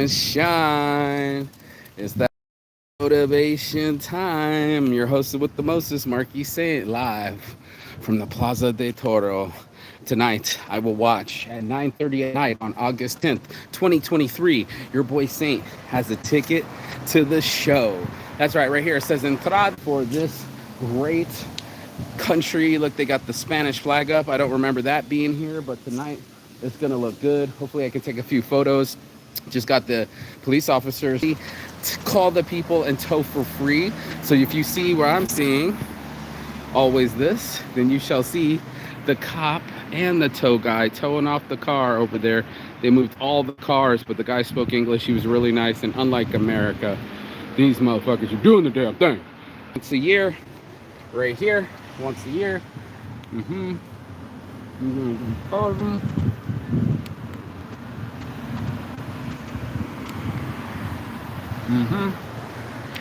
and shine. It's that motivation time. You're hosted with the mostest, Marquis Saint, live from the Plaza de Toro. Tonight, I will watch at 9:30 at night on August 10th, 2023. Your boy Saint has a ticket to the show. That's right, right here. It says Entrad for this great country. Look, they got the Spanish flag up. I don't remember that being here, but tonight it's gonna look good. Hopefully I can take a few photos. Just got the police officers to call the people and tow for free. So if you see where I'm seeing always this, then you shall see the cop and the tow guy towing off the car over there. They moved all the cars, but the guy spoke English. He was really nice, and unlike America, these motherfuckers are doing the damn thing. Once a year, right here, once a year. Mm-hmm.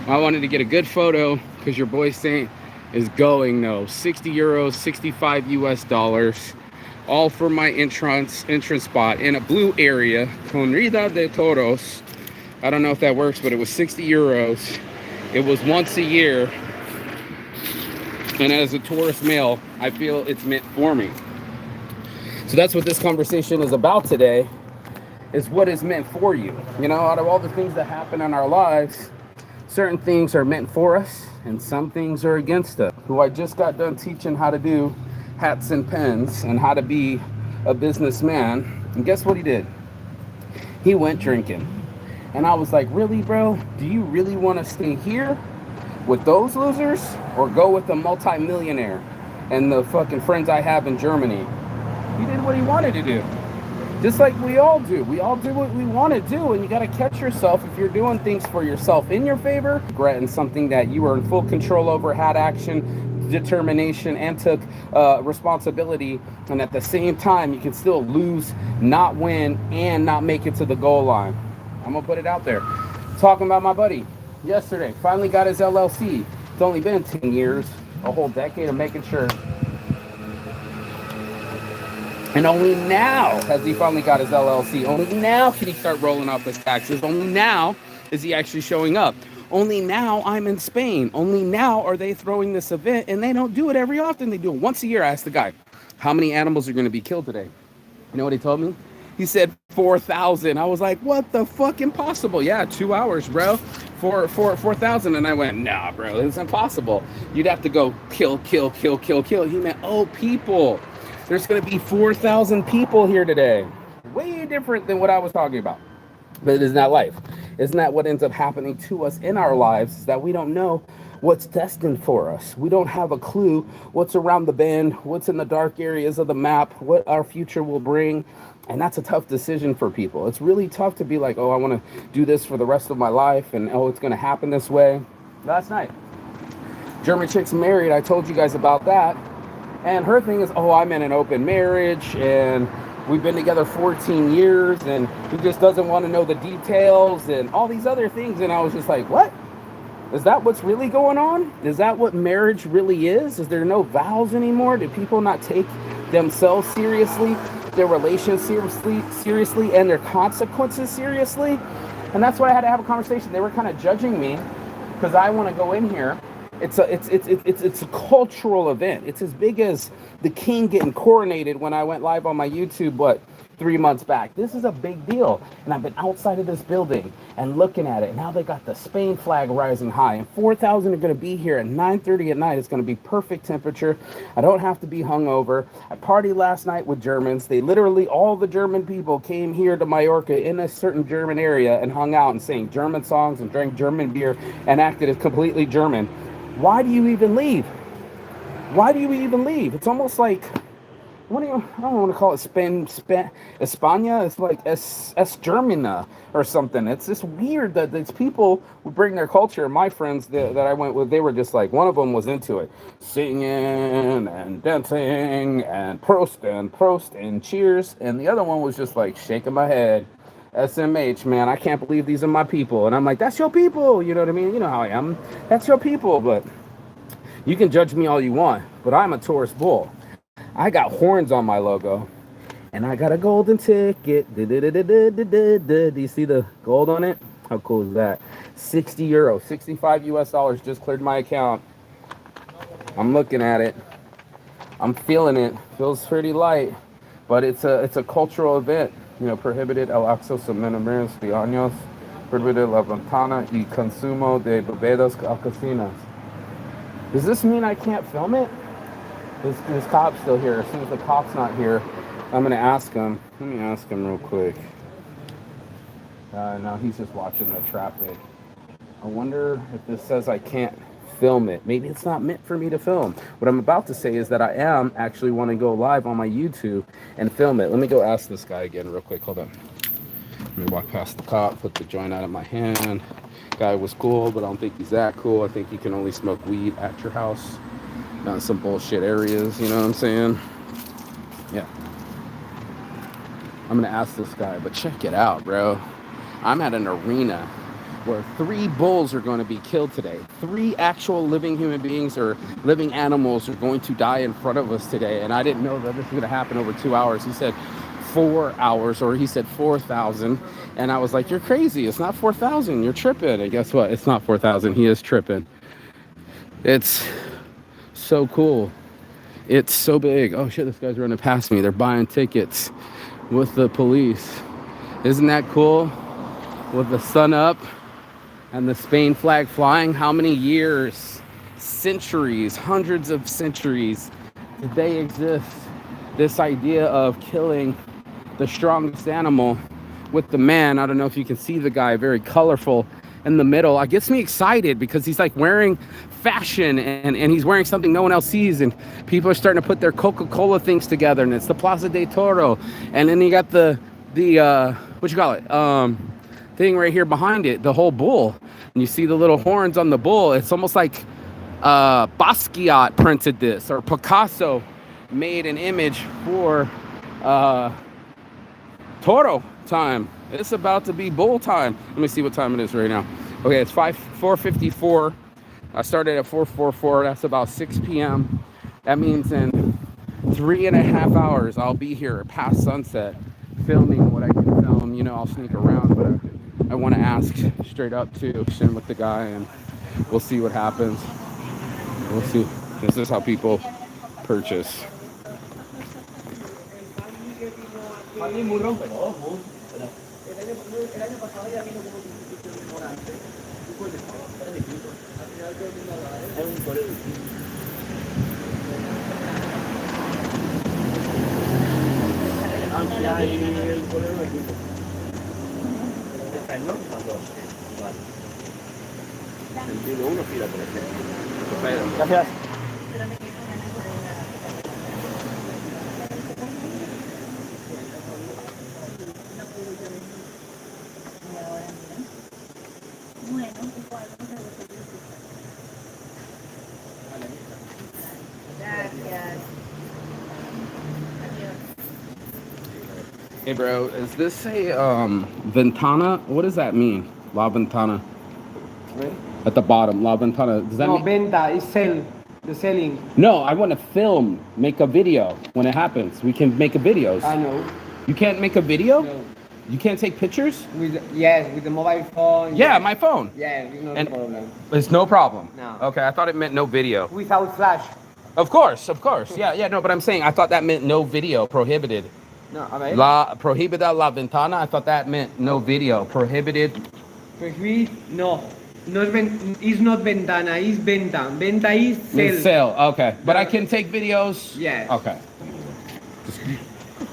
I wanted to get a good photo because your boy Saint is going though. 60 euros, 65 US dollars, all for my entrance spot in a blue area, Corrida de Toros. I don't know if that works, but it was 60 euros. It was once a year. And as a tourist male, I feel it's meant for me. So that's what this conversation is about today, is what is meant for you. You know, out of all the things that happen in our lives, certain things are meant for us and some things are against us. Who I just got done teaching how to do hats and pens and how to be a businessman. And guess what he did? He went drinking. And I was like, really, bro? Do you really want to stay here with those losers or go with the multi-millionaire and the fucking friends I have in Germany? He did what he wanted to do. Just like we all do. We all do what we want to do, and you got to catch yourself if you're doing things for yourself in your favor, regretting something that you were in full control over, had action, determination, and took responsibility, and at the same time, you can still lose, not win, and not make it to the goal line. I'm going to put it out there. Talking about my buddy yesterday, finally got his LLC. It's only been 10 years, a whole decade of making sure. And only now has he finally got his LLC. Only now can he start rolling up his taxes. Only now is he actually showing up. Only now I'm in Spain. Only now are they throwing this event, and they don't do it every often. They do it once a year. I asked the guy, how many animals are going to be killed today? You know what he told me? He said 4,000. I was like, what the fuck, impossible? Yeah, 2 hours, bro. 4,000. And I went, nah, bro, it's impossible. You'd have to go kill. He meant, oh, people. There's going to be 4,000 people here today. Way different than what I was talking about. But isn't that life? Isn't that what ends up happening to us in our lives? Is that we don't know what's destined for us. We don't have a clue what's around the bend, what's in the dark areas of the map, what our future will bring. And that's a tough decision for people. It's really tough to be like, oh, I want to do this for the rest of my life, and oh, it's going to happen this way. Last night, German chick's married. I told you guys about that. And her thing is, oh, I'm in an open marriage, and we've been together 14 years, and he just doesn't want to know the details and all these other things. And I was just like, what? Is that what's really going on? Is that what marriage really is? Is there no vows anymore? Do people not take themselves seriously, their relations seriously, and their consequences seriously? And that's why I had to have a conversation. They were kind of judging me because I want to go in here. It's a cultural event. It's as big as the king getting coronated when I went live on my YouTube, 3 months back. This is a big deal. And I've been outside of this building and looking at it. Now they got the Spain flag rising high. And 4,000 are going to be here at 9:30 at night. It's going to be perfect temperature. I don't have to be hungover. I partied last night with Germans. They literally, all the German people came here to Mallorca in a certain German area and hung out and sang German songs and drank German beer and acted as completely German. Why do you even leave? Why do you even leave? It's almost like, I don't want to call it España. It's like es Germana or something. It's just weird that these people who bring their culture. My friends that I went with, they were just like, one of them was into it. Singing and dancing and Prost and cheers. And the other one was just like shaking my head. SMH, man, I can't believe these are my people. And I'm like, that's your people. You know what I mean? You know how I am. That's your people. But you can judge me all you want. But I'm a Taurus bull. I got horns on my logo. And I got a golden ticket. Do you see the gold on it? How cool is that? 60 euro, 65 US dollars just cleared my account. I'm looking at it. I'm feeling it. Feels pretty light, but it's a cultural event. You know, prohibited el acceso a menores de años, prohibited la ventana y consumo de bebidas alcoholinas. Does this mean I can't film it? This cop's still here. As soon as the cop's not here, I'm gonna ask him. Let me ask him real quick. No, he's just watching the traffic. I wonder if this says I can't film it. Maybe it's not meant for me to film. What I'm about to say is that I am actually want to go live on my YouTube and film it. Let me go ask this guy again real quick. Hold on. Let me walk past the cop, put the joint out of my hand. Guy was cool, but I don't think he's that cool. I think you can only smoke weed at your house, not in some bullshit areas, you know what I'm saying? Yeah. I'm gonna ask this guy, but check it out, bro. I'm at an arena where 3 bulls are going to be killed today. 3 actual living human beings or living animals are going to die in front of us today. And I didn't know that this was going to happen over 2 hours. He said 4 hours, or he said 4,000. And I was like, you're crazy. It's not 4,000. You're tripping. And guess what? It's not 4,000. He is tripping. It's so cool. It's so big. Oh shit, this guy's running past me. They're buying tickets with the police. Isn't that cool? With the sun up and the Spain flag flying. How many years, centuries, hundreds of centuries did they exist? This idea of killing the strongest animal with the man. I don't know if you can see the guy, very colorful in the middle. It gets me excited because he's like wearing fashion and he's wearing something no one else sees, and people are starting to put their Coca-Cola things together, and it's the Plaza de Toro. And then you got the what you call it? Thing right here behind it, the whole bull, and you see the little horns on the bull. It's almost like Basquiat printed this, or Picasso made an image for Toro time. It's about to be bull time. Let me see what time it is right now. Okay, it's 4:54. I started at 4:44. That's about 6 p.m. That means in 3.5 hours I'll be here past sunset filming what I can film. You know, I'll sneak around, but I want to ask straight up to shin with the guy, and we'll see what happens. We'll see. This is how people purchase. Gracias. Hey bro, is this a ventana? What does that mean? La ventana. Right? At the bottom, la ventana. Does that mean? Venta is sell. The selling. No, I want to film, make a video when it happens. We can make a videos. I know. You can't make a video? No. You can't take pictures? With the mobile phone. Yeah, my phone. Yeah, it's not a problem. It's no problem. No. Okay, I thought it meant no video. Without flash. Of course. Yeah, no, but I'm saying I thought that meant no video, prohibited. No, a ver. La prohibida la ventana, I thought that meant no video, prohibited. No. It's not ventana, it's venta. Venta is sell. Sell, okay. But I can take videos? Yes. Okay.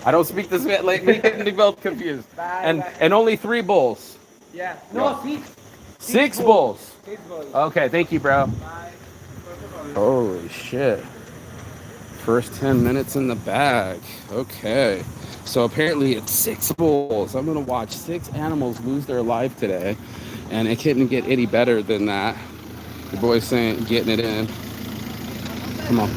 I don't speak this like we getting both confused. And only 3 bulls. Yeah. No, 6. 6 bulls. 6 bulls. Okay, thank you, bro. Bye. Holy shit. First 10 minutes in the bag. Okay. So apparently it's 6 bulls. I'm gonna watch 6 animals lose their life today. And it couldn't get any better than that. Your boy's saying, getting it in. Come on.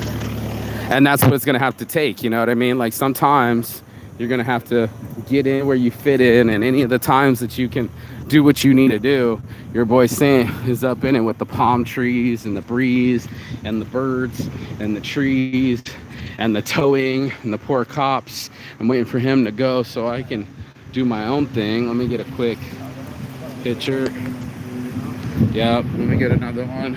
And that's what it's gonna have to take, you know what I mean? Like sometimes you're gonna have to get in where you fit in, and any of the times that you can do what you need to do, your boy Sam is up in it with the palm trees and the breeze and the birds and the trees and the towing and the poor cops. I'm waiting for him to go so I can do my own thing. Let me get a quick picture. Yep, let me get another one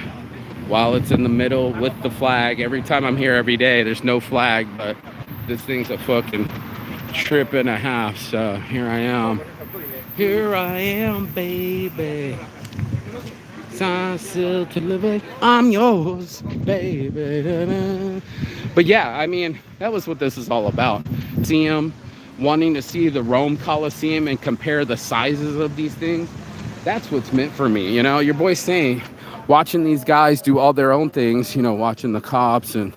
while it's in the middle with the flag. Every time I'm here every day, there's no flag, but this thing's a fucking trip and a half. So here I am. Here I am, baby. Sign still to live it. I'm yours, baby. But yeah, I mean, that was what this is all about. Museum, wanting to see the Rome Colosseum and compare the sizes of these things. That's what's meant for me. You know, your boy's saying, watching these guys do all their own things, you know, watching the cops and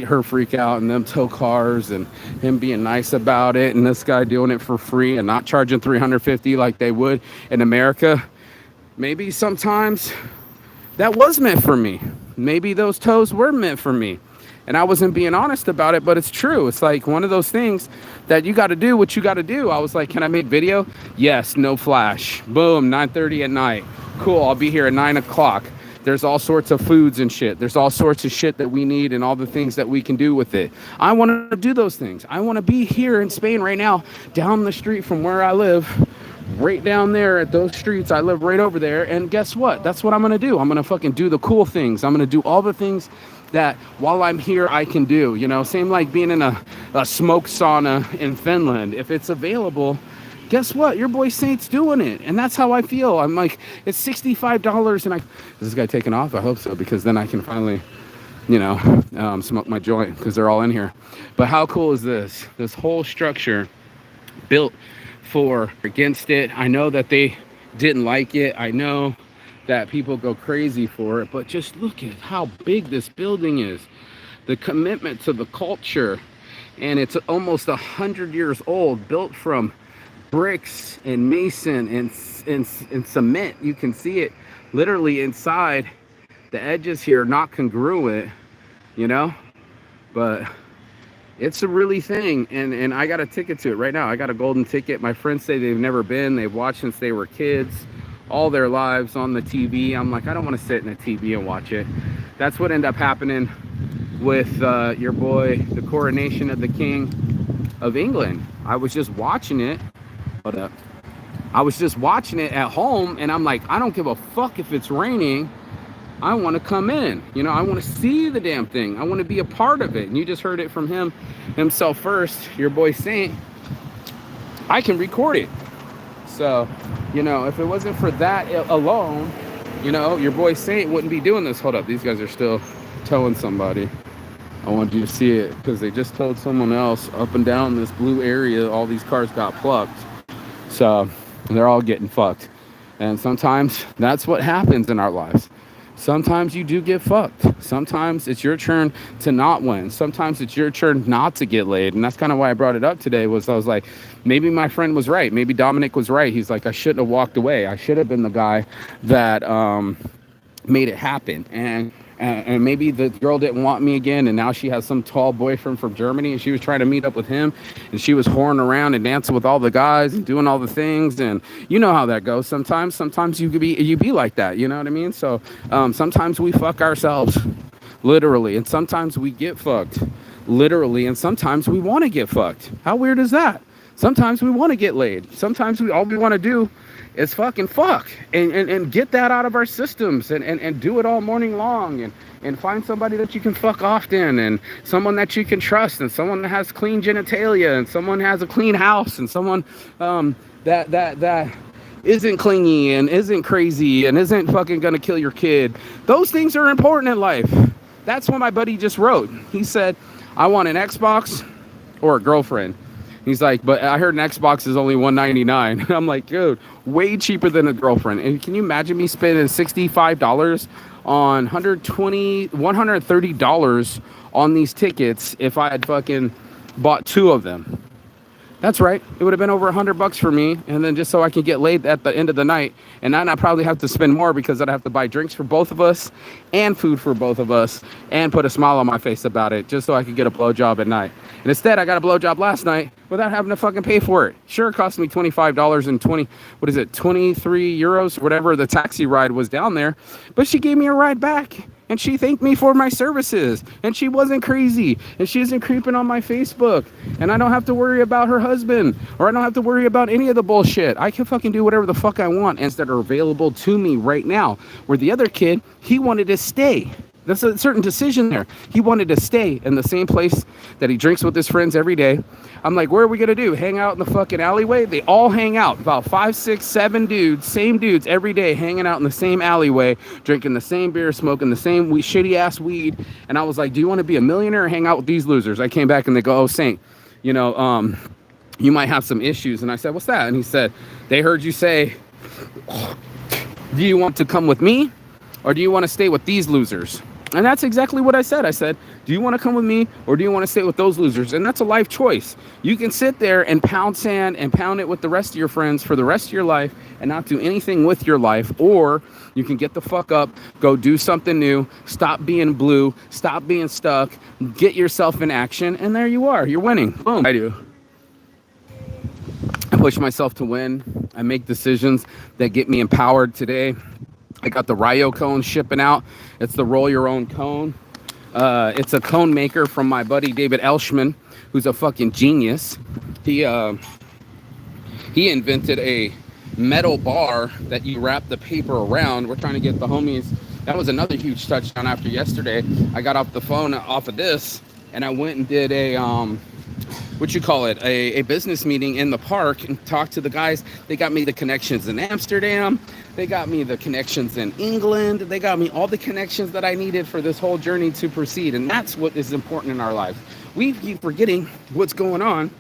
her freak out and them tow cars and him being nice about it, and this guy doing it for free and not charging $350 like they would in America. Maybe sometimes that was meant for me. Maybe those toes were meant for me. And I wasn't being honest about it, but it's true. It's like one of those things that you got to do what you got to do. I was like, can I make video? Yes, no flash. Boom, 9:30 at night. Cool, I'll be here at 9 o'clock. There's all sorts of foods and shit. There's all sorts of shit that we need and all the things that we can do with it. I want to do those things. I want to be here in Spain right now, down the street from where I live. Right down there at those streets. I live right over there. And guess what? That's what I'm going to do. I'm going to fucking do the cool things. I'm going to do all the things that while I'm here, I can do. You know, same like being in a smoke sauna in Finland. If it's available, guess what? Your boy Saint's doing it. And that's how I feel. I'm like, it's $65. And is this guy taking off? I hope so, because then I can finally, you know, smoke my joint because they're all in here. But how cool is this? This whole structure built for against it. I know that they didn't like it. I know that people go crazy for it, but just look at how big this building is. The commitment to the culture, and it's almost 100 years old, built from bricks and mason and cement. You can see it literally inside. The edges here are not congruent, you know, but it's a really thing, and I got a ticket to it right now. I got a golden ticket. My friends say they've never been. They've watched since they were kids, all their lives on the TV. I'm like, I don't want to sit in a TV and watch it. That's what ended up happening with your boy, the coronation of the King of England. I was just watching it. Hold up. I was just watching it at home, and I'm like, I don't give a fuck if it's raining. I want to come in, you know, I want to see the damn thing. I want to be a part of it. And you just heard it from himself first, your boy Saint. I can record it. So, you know, if it wasn't for that alone, you know, your boy Saint wouldn't be doing this. Hold up, these guys are still towing somebody. I want you to see it because they just towed someone else up and down this blue area. All these cars got plucked. So they're all getting fucked. And sometimes that's what happens in our lives. Sometimes you do get fucked. Sometimes it's your turn to not win. Sometimes it's your turn not to get laid. And that's kind of why I brought it up today. I was like, maybe my friend was right. Maybe Dominic was right. He's like, I shouldn't have walked away. I should have been the guy that made it happen. And maybe the girl didn't want me again, and now she has some tall boyfriend from Germany, and she was trying to meet up with him, and she was whoring around and dancing with all the guys and doing all the things, and you know how that goes. Sometimes you be like that, you know what I mean? So sometimes we fuck ourselves, literally, and sometimes we get fucked, literally, and sometimes we want to get fucked. How weird is that? Sometimes we want to get laid. Sometimes all we want to do is fucking fuck and get that out of our systems and do it all morning long and find somebody that you can fuck often and someone that you can trust and someone that has clean genitalia and someone has a clean house and someone that isn't clingy and isn't crazy and isn't fucking gonna kill your kid. Those things are important in life. That's what my buddy just wrote. He said, I want an Xbox or a girlfriend. He's like, but I heard an Xbox is only $199. I'm like, dude, way cheaper than a girlfriend. And can you imagine me spending $65 on $130 on these tickets if I had fucking bought 2 of them? That's right. It would have been over $100 for me. And then just so I can get laid at the end of the night. And then I probably have to spend more because I'd have to buy drinks for both of us and food for both of us and put a smile on my face about it just so I could get a blowjob at night. And instead, I got a blowjob last night without having to fucking pay for it. Sure, it cost me $25 and 23 euros, whatever the taxi ride was down there. But she gave me a ride back. And she thanked me for my services. And she wasn't crazy. And she isn't creeping on my Facebook. And I don't have to worry about her husband. Or I don't have to worry about any of the bullshit. I can fucking do whatever the fuck I want and that are available to me right now. Where the other kid, he wanted to stay. That's a certain decision there. He wanted to stay in the same place that he drinks with his friends every day. I'm like, where are we going to do? Hang out in the fucking alleyway? They all hang out. About 5, 6, 7 dudes, same dudes every day, hanging out in the same alleyway, drinking the same beer, smoking the same shitty ass weed. And I was like, do you want to be a millionaire or hang out with these losers? I came back and they go, oh, Saint, you might have some issues. And I said, what's that? And he said, they heard you say, do you want to come with me or do you want to stay with these losers? And that's exactly what I said. I said, do you want to come with me or do you want to stay with those losers? And that's a life choice. You can sit there and pound sand and pound it with the rest of your friends for the rest of your life and not do anything with your life. Or you can get the fuck up, go do something new, stop being blue, stop being stuck, get yourself in action. And there you are. You're winning. Boom. I do. I push myself to win. I make decisions that get me empowered today. I got the Ryo cone shipping out. It's the roll your own cone. It's a cone maker from my buddy David Elshman, who's a fucking genius. He invented a metal bar that you wrap the paper around. We're trying to get the homies. That was another huge touchdown after yesterday. I got off the phone off of this and I went and did a a business meeting in the park and talked to the guys. They got me the connections in Amsterdam. They got me the connections in England. They got me all the connections that I needed for this whole journey to proceed. And that's what is important in our lives. We keep forgetting what's going on,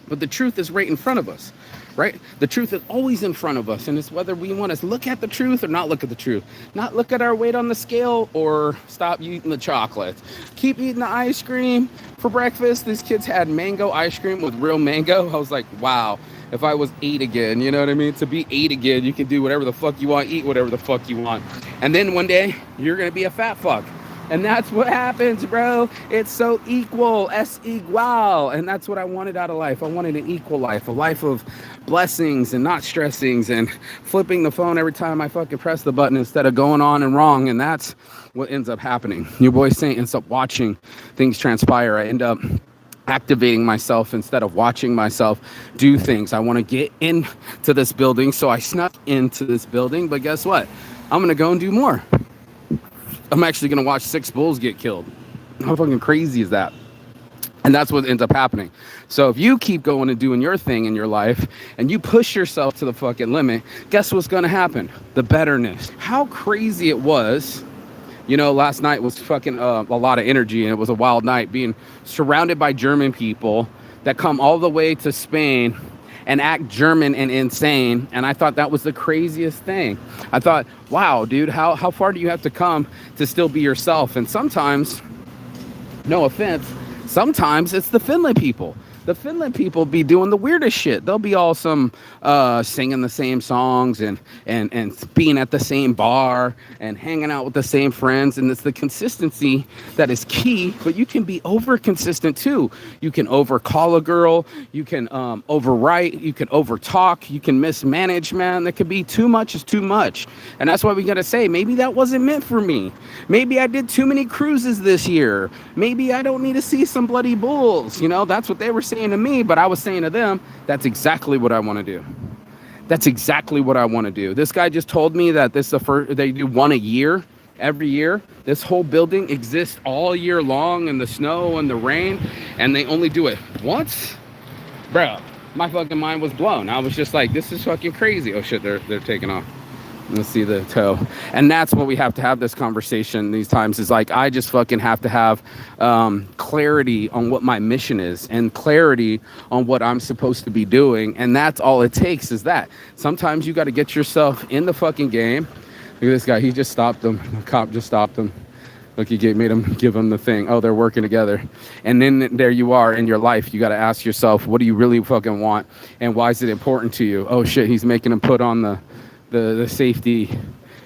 but the truth is right in front of us, right? The truth is always in front of us. And it's whether we want to look at the truth or not look at the truth. Not look at our weight on the scale or stop eating the chocolate. Keep eating the ice cream. For breakfast, these kids had mango ice cream with real mango. I was like, wow, if I was 8 again, you know what I mean? To be 8 again, you can do whatever the fuck you want, eat whatever the fuck you want. And then one day, you're going to be a fat fuck. And that's what happens, bro. It's so equal, es igual. And that's what I wanted out of life. I wanted an equal life, a life of blessings and not stressings and flipping the phone every time I fucking press the button instead of going on and wrong. And that's what ends up happening. Your boy Saint ends up watching things transpire. I end up activating myself instead of watching myself do things. I want to get into this building, so I snuck into this building. But guess what? I'm going to go and do more. I'm actually going to watch 6 bulls get killed. How fucking crazy is that? And that's what ends up happening. So if you keep going and doing your thing in your life and you push yourself to the fucking limit, guess what's going to happen? The betterness. How crazy it was. You know, last night was fucking a lot of energy, and it was a wild night being surrounded by German people that come all the way to Spain and act German and insane. And I thought that was the craziest thing. I thought, wow, dude, how far do you have to come to still be yourself? And sometimes, no offense, sometimes it's the Finland people. The Finland people be doing the weirdest shit. They'll be all singing the same songs and being at the same bar and hanging out with the same friends. And it's the consistency that is key, but you can be over consistent too. You can over call a girl. You can overwrite. You can over talk. You can mismanage, man. That could be too much is too much. And that's why we got to say, maybe that wasn't meant for me. Maybe I did too many cruises this year. Maybe I don't need to see some bloody bulls. You know, that's what they were saying to me, but I was saying to them, that's exactly what I want to do. That's exactly what I want to do. This guy just told me that this is the first, they do one a year, every year. This whole building exists all year long in the snow and the rain, and they only do it once? Bro, my fucking mind was blown. I was just like, this is fucking crazy. Oh shit, they're taking off. Let's see the toe. And that's what we have to have this conversation these times is like, I just fucking have to have clarity on what my mission is and clarity on what I'm supposed to be doing. And that's all it takes is that. Sometimes you got to get yourself in the fucking game. Look at this guy. He just stopped him. The cop just stopped him. Look, he made him give him the thing. Oh, they're working together. And then there you are in your life. You got to ask yourself, what do you really fucking want? And why is it important to you? Oh shit, he's making him put on the safety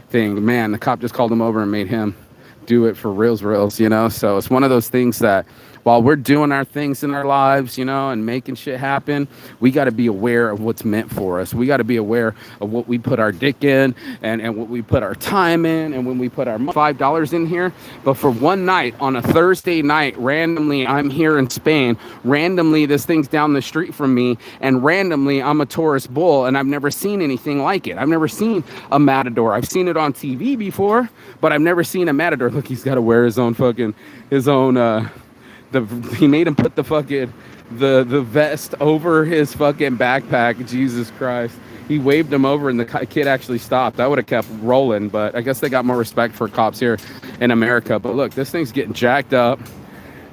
thing. Man, the cop just called him over and made him do it for reals, you know? So it's one of those things that while we're doing our things in our lives, you know, and making shit happen, we got to be aware of what's meant for us. We got to be aware of what we put our dick in, and what we put our time in, and when we put our $5 in here. But for one night on a Thursday night, randomly, I'm here in Spain. Randomly, this thing's down the street from me, and randomly, I'm a Taurus bull, and I've never seen anything like it. I've never seen a matador. I've seen it on TV before, but I've never seen a matador. Look, he's got to wear his own he made him put the vest over his fucking backpack. Jesus Christ. He waved him over, and the kid actually stopped. I would have kept rolling, but I guess they got more respect for cops here in America. But look, this thing's getting jacked up.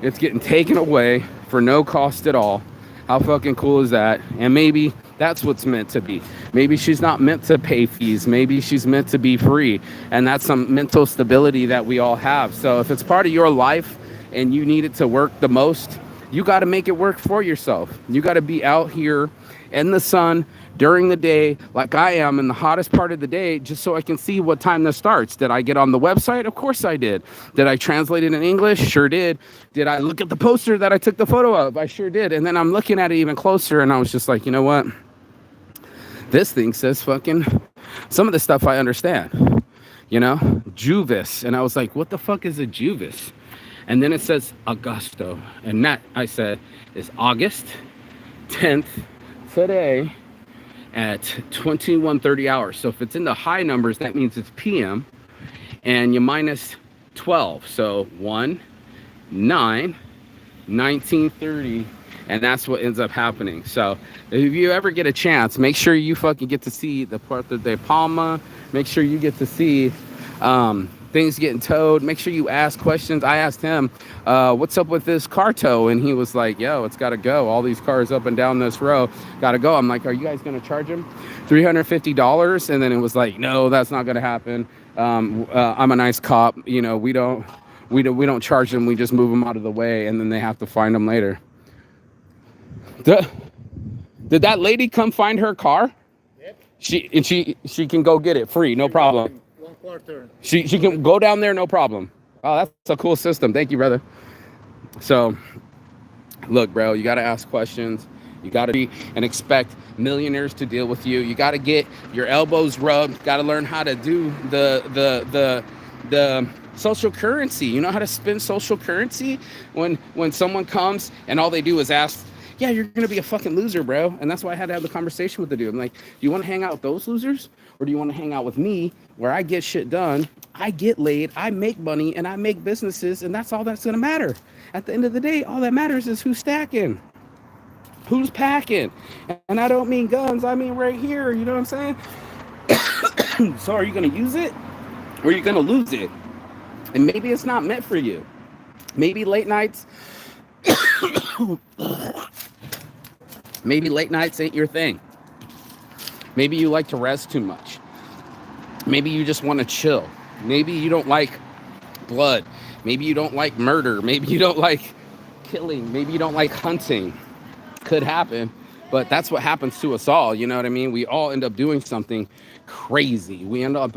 It's getting taken away for no cost at all. How fucking cool is that? And maybe that's what's meant to be. Maybe she's not meant to pay fees. Maybe she's meant to be free. And that's some mental stability that we all have. So if it's part of your life and you need it to work the most, you got to make it work for yourself. You got to be out here in the sun during the day, like I am in the hottest part of the day, just so I can see what time this starts. Did I get on the website? Of course I did. Did I translate it in English? Sure did. Did I look at the poster that I took the photo of? I sure did. And then I'm looking at it even closer, and I was just like, you know what? This thing says fucking, some of the stuff I understand, you know, Juvis. And I was like, what the fuck is a Juvis? And then it says Augusto. And that, I said, is August 10th today at 21:30 hours. So if it's in the high numbers, that means it's PM. And you minus 12. So 1, 9, 1930. And that's what ends up happening. So if you ever get a chance, make sure you fucking get to see the Puerto de Palma. Make sure you get to see things getting towed. Make sure you ask questions. I asked him, what's up with this car tow? And he was like, yo, it's got to go. All these cars up and down this row got to go. I'm like, are you guys going to charge him $350? And then it was like, no, that's not going to happen. I'm a nice cop. You know, we don't charge them. We just move them out of the way, and then they have to find them later. Did that lady come find her car? Yep. She can go get it free, no problem. 1/4. She can go down there, no problem. Oh, that's a cool system. Thank you, brother. So, look, bro, you got to ask questions. You got to be and expect millionaires to deal with you. You got to get your elbows rubbed. Got to learn how to do the social currency. You know how to spend social currency when someone comes and all they do is ask, yeah, you're going to be a fucking loser, bro. And that's why I had to have the conversation with the dude. I'm like, do you want to hang out with those losers? Or do you want to hang out with me where I get shit done, I get laid, I make money, and I make businesses, and that's all that's going to matter. At the end of the day, all that matters is who's stacking, who's packing. And I don't mean guns. I mean right here. You know what I'm saying? So are you going to use it or are you going to lose it? And maybe it's not meant for you. Maybe late nights... Maybe late nights ain't your thing. Maybe you like to rest too much. Maybe you just want to chill. Maybe you don't like blood. Maybe you don't like murder. Maybe you don't like killing. Maybe you don't like hunting. Could happen, but that's what happens to us all. You know what I mean? We all end up doing something crazy. We end up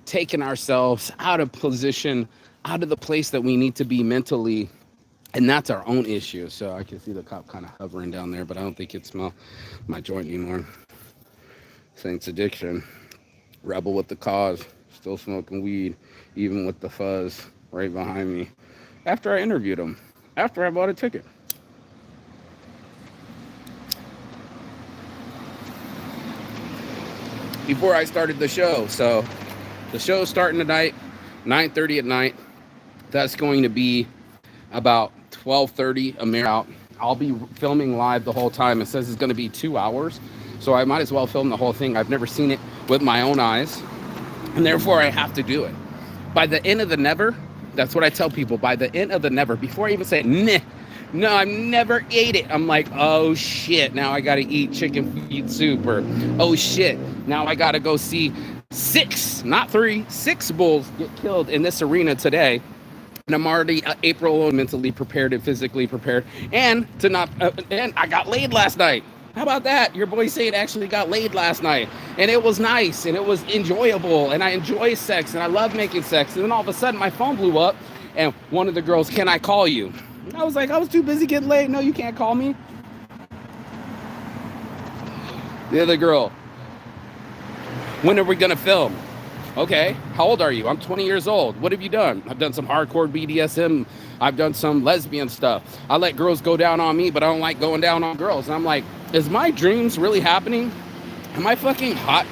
taking ourselves out of position, out of the place that we need to be mentally. And that's our own issue. So I can see the cop kind of hovering down there, but I don't think it smells my joint anymore. Saints addiction. Rebel with the cause. Still smoking weed, even with the fuzz right behind me. After I interviewed him. After I bought a ticket. Before I started the show. So the show's starting tonight, 9:30 at night. That's going to be about 12:30 American. I'll be filming live the whole time. It says it's going to be 2 hours, so I might as well film the whole thing. I've never seen it with my own eyes, and therefore I have to do it. By the end of the never, that's what I tell people. By the end of the never, before I even say, no, I've never ate it. I'm like, oh shit, now I got to eat chicken feet soup, or oh shit, now I got to go see 6, not 3, 6 bulls get killed in this arena today. And I'm already April mentally prepared and physically prepared, and and I got laid last night. How about that? Your boy Saint actually got laid last night, and it was nice, and it was enjoyable, and I enjoy sex, and I love making sex. And then all of a sudden, my phone blew up, and one of the girls, can I call you? I was like, I was too busy getting laid. No, you can't call me. The other girl, when are we gonna film? Okay, how old are you? I'm 20 years old. What have you done? I've done some hardcore BDSM. I've done some lesbian stuff. I let girls go down on me, but I don't like going down on girls. And I'm like, is my dreams really happening? Am I fucking hot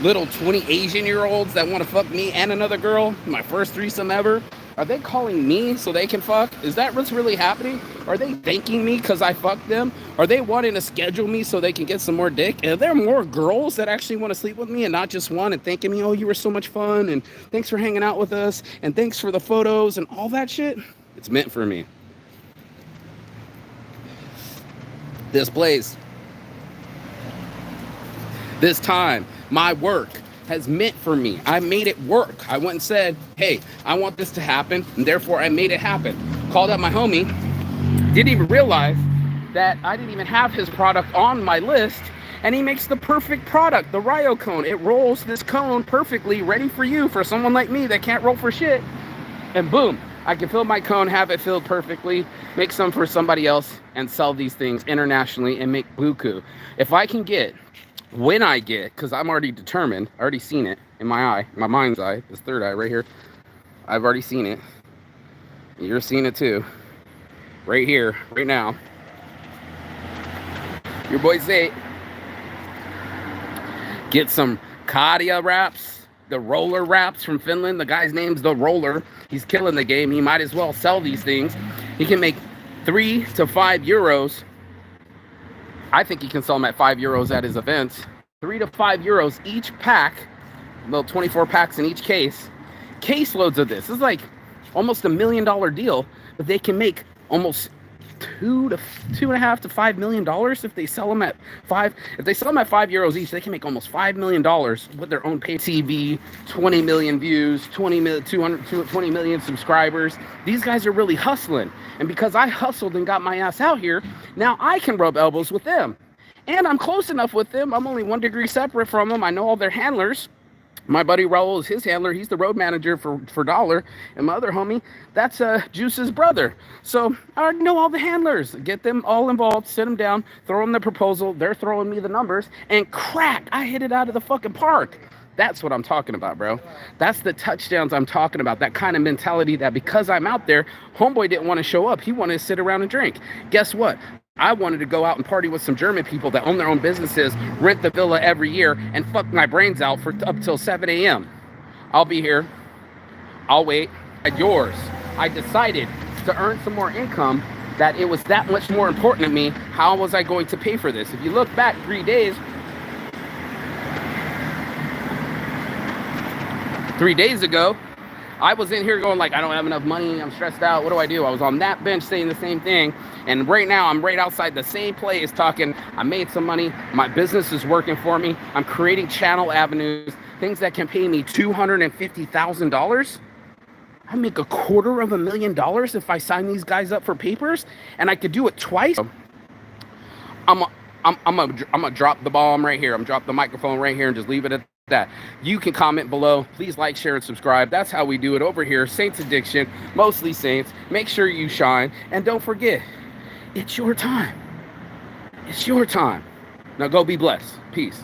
little 20 Asian-year-olds that want to fuck me and another girl? My first threesome ever? Are they calling me so they can fuck? Is that what's really happening? Are they thanking me because I fucked them? Are they wanting to schedule me so they can get some more dick? Are there more girls that actually want to sleep with me and not just one and thanking me, oh, you were so much fun and thanks for hanging out with us and thanks for the photos and all that shit? It's meant for me. This place, this time, my work has meant for me. I made it work. I went and said, hey, I want this to happen, and therefore I made it happen. Called up my homie, didn't even realize that I didn't even have his product on my list, and he makes the perfect product, the Ryo cone. It rolls this cone perfectly, ready for you, for someone like me that can't roll for shit, and boom, I can fill my cone, have it filled perfectly, make some for somebody else, and sell these things internationally and make buku. If I can get, when I get, because I'm already determined, I already seen it in my eye, my mind's eye, this third eye right here, I've already seen it. You're seeing it too, right here, right now. Your boy Zay, get some Kadia wraps, the roller wraps from Finland. The guy's name's The Roller. He's killing the game. He might as well sell these things. He can make 3 to 5 euros. I think he can sell them at 5 euros at his events. 3 to 5 euros each pack. Well, 24 packs in each case. Case loads of this. This is like almost $1 million deal. But they can make almost $2.5 to $5 million if they sell them at 5. If they sell them at 5 euros each, they can make almost $5 million with their own pay TV, 20 million views, 20 million subscribers. These guys are really hustling. And because I hustled and got my ass out here, now I can rub elbows with them. And I'm close enough with them. I'm only 1 degree separate from them. I know all their handlers. My buddy Raul is his handler. He's the road manager for Dollar. And my other homie, that's Juice's brother. So I already know all the handlers. Get them all involved, sit them down, throw them the proposal. They're throwing me the numbers. And crack, I hit it out of the fucking park. That's what I'm talking about, bro. That's the touchdowns I'm talking about. That kind of mentality that because I'm out there, homeboy didn't want to show up. He wanted to sit around and drink. Guess what? I wanted to go out and party with some German people that own their own businesses, rent the villa every year, and fuck my brains out for up till 7 a.m. I'll be here. I'll wait. At yours. I decided to earn some more income, that it was that much more important to me. How was I going to pay for this? If you look back 3 days, 3 days ago, I was in here going like, I don't have enough money, I'm stressed out, what do I do? I was on that bench saying the same thing, and right now I'm right outside the same place talking, I made some money, my business is working for me, I'm creating channel avenues, things that can pay me $250,000. I make $250,000 if I sign these guys up for papers, and I could do it twice. I'm gonna drop the bomb right here. I'm drop the microphone right here and just leave it at that. You can comment below. Please like, share, and subscribe. That's how we do it over here. Saints Addiction, mostly Saints. Make sure you shine. And don't forget, it's your time. It's your time. Now go be blessed. Peace.